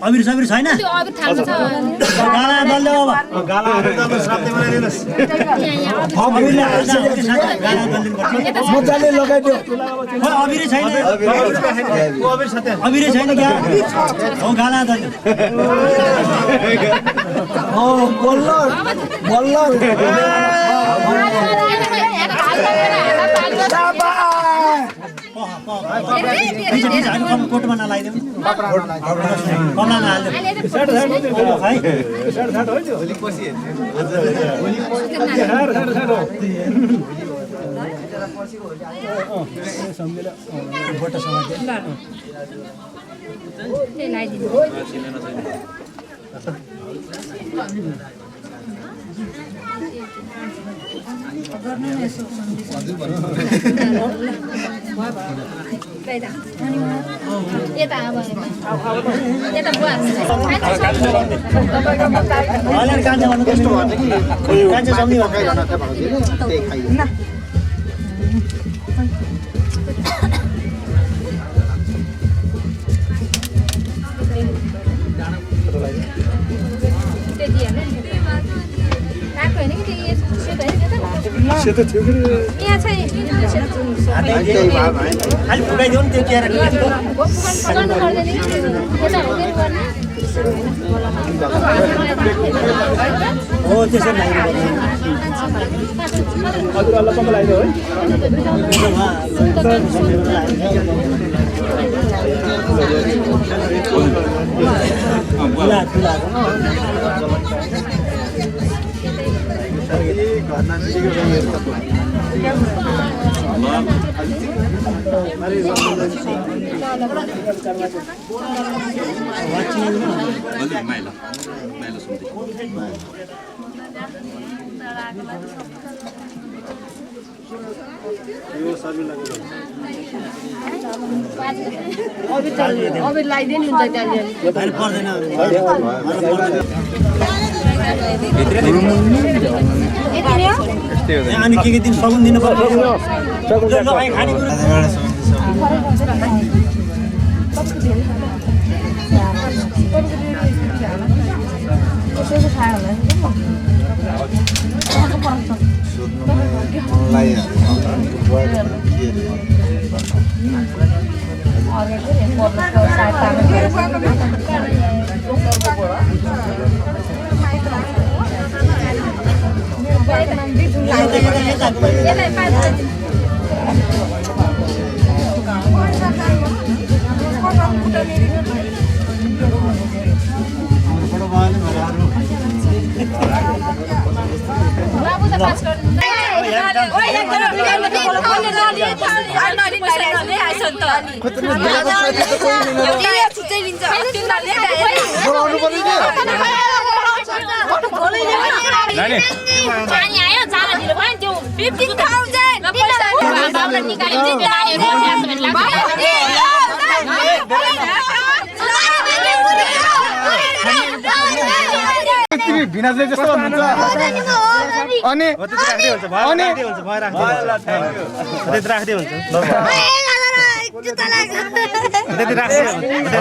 अबिर सबिर छैन गाला दल्ले अब गालाहरु त साथै बनाइदिनुस् अबिरले हाल्छ गाला दल्दिनु पर्छ मजाले लगाइदियो अबिरै छैन को अबिर साथै अबिरै छैन क्या हो गाला दल्दिनु हो बल्ल बल्ल कोटमा नलाइदिउँ कमला सेतो थियो कि यहाँ चाहिँ अलि फुकाइदिउ नि त्यो केरा हो त्यसरी लाग्नु हजुरहरुलाई कम लाग्यो है अब लाइदिए नि हुन्छ त्यहाँ पर्दैन अनि के दिन सगुन दिनु पर्छ पानी आयो जाला ढिलो भयो नि त्यो 15,000 बाबुले निकालेको थियो नानीहरु तिमी भिनाजले जस्तो भन्नुहुन्छ अनि त्यति राख्दै हुन्छ त्यति राख्दै हुन्छ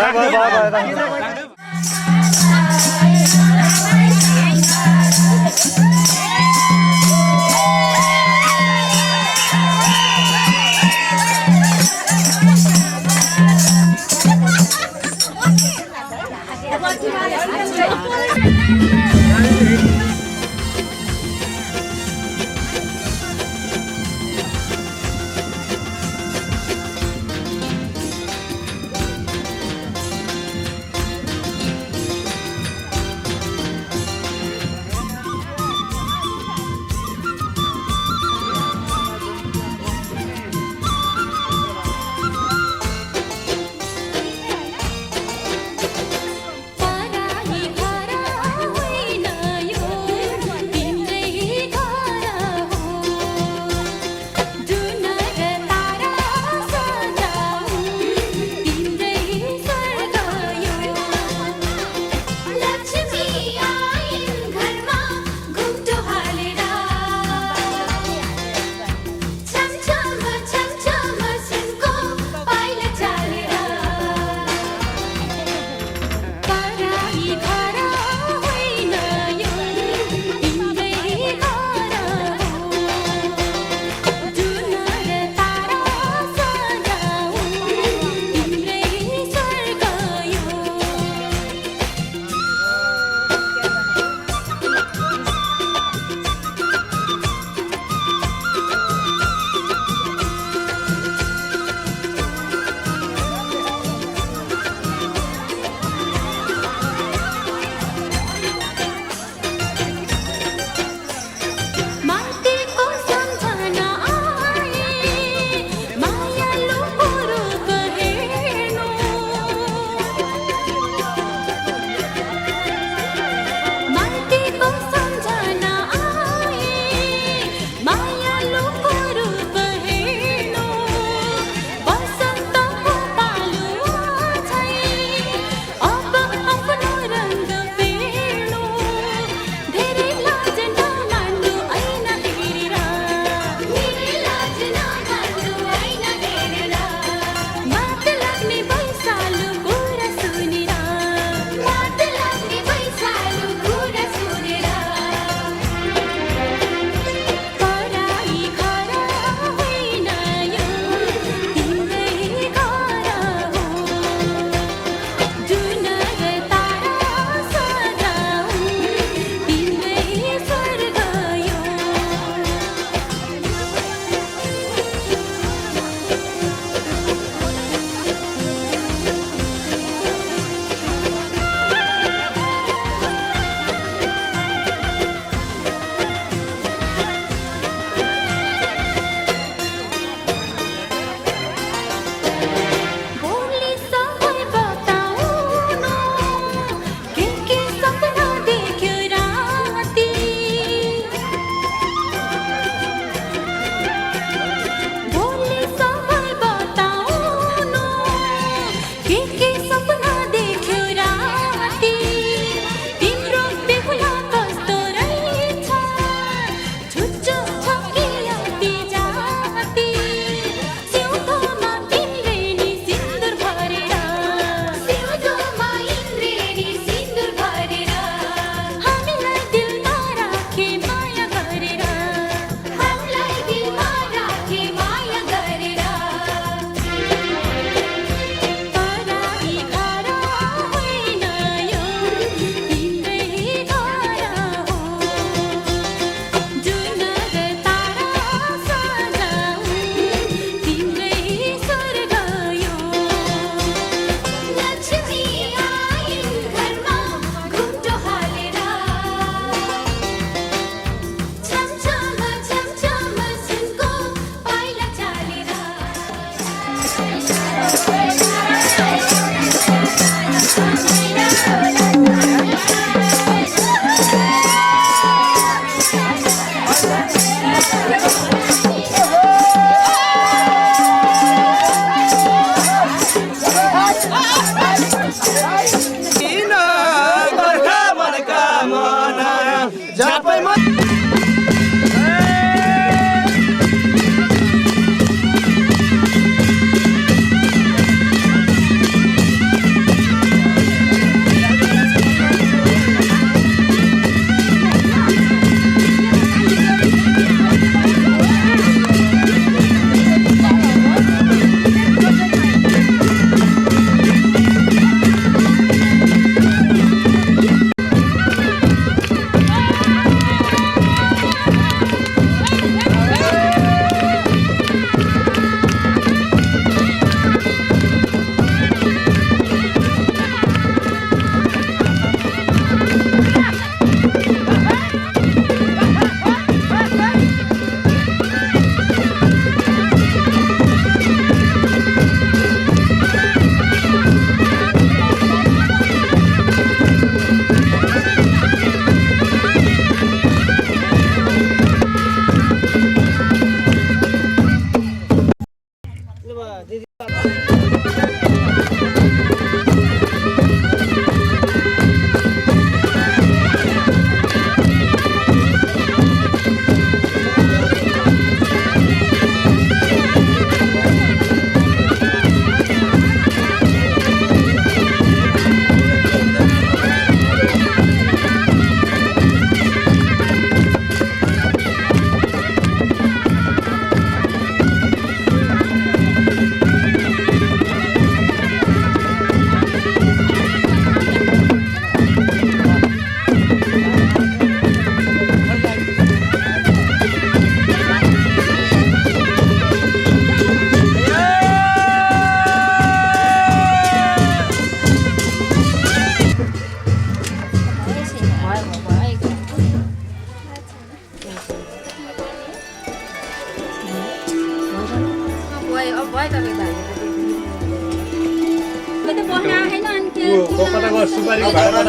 कताको सुपारीको भाडा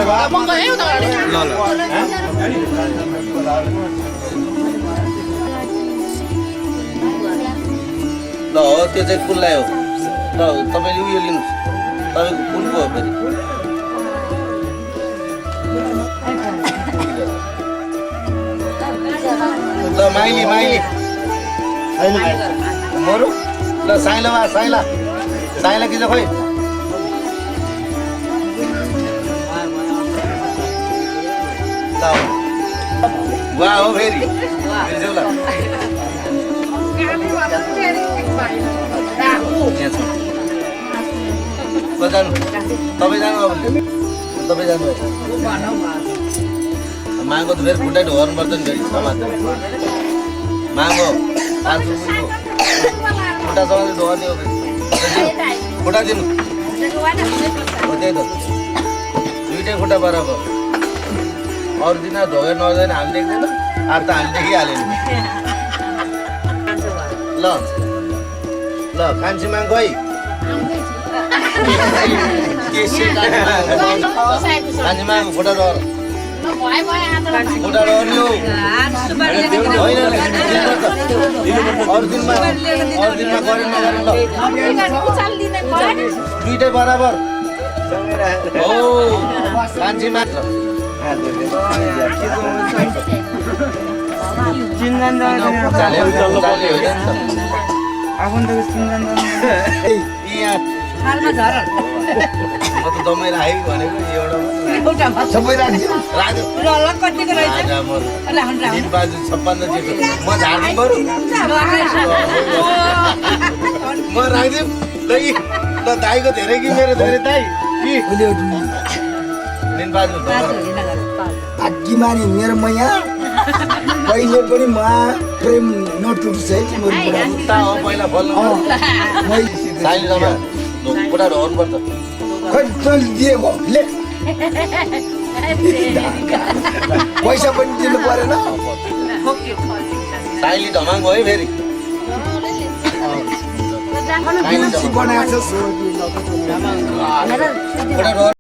ल हो त्यो चाहिँ कुनलाई हो ल तपाईँले उयो लिनुहोस् तपाईँको कुनको हो फेरि ल माइली माइली मरु ल साइला वा साइला साइला कि चाहिँ खोइ वा हो फेरि बिर्स्यौ ल जानु तपाईँ जानु अब तपाईँ जानु मागो त फेरि खुट्टा ढोर्नु पर्छ नि फेरि समाज मागो 5 रुपियाँको खुट्टा समाज ढोर्ने हो खुट्टा दिनु हो त्यही त दुइटै खुट्टा बराबर अरू दिन ढोगेर नजाने हामी देख्दैन अब त हामी देखिहाल्यो नि ल ल कान्छी माग गई कान्छी माग खुट्टा डर खुट्टा डर्ने हो होइन अरू दिनमा गरे नगरे ल दुइटै बराबर हो कान्छी मात्र म त दमै राखेको भनेको एउटा सबै राख्छु बाजु 56 जेठो म झार्नु पर्यो म राख्दिउँ ल दाईको धेरै कि मेरो धेरै दाई बाजु आज्ञामारी मेरो मैया कहिले पनि म प्रेम नटुट्छ है तिम्रो ता हो पहिला बोल्नु साइली दमा खुट्टा ढोर्नु पर्छ खै तैँले दिएको ले पैसा पनि दिनु परेन साइली धमाको है फेरि बनाएको छ खुट्टा ढोर्नु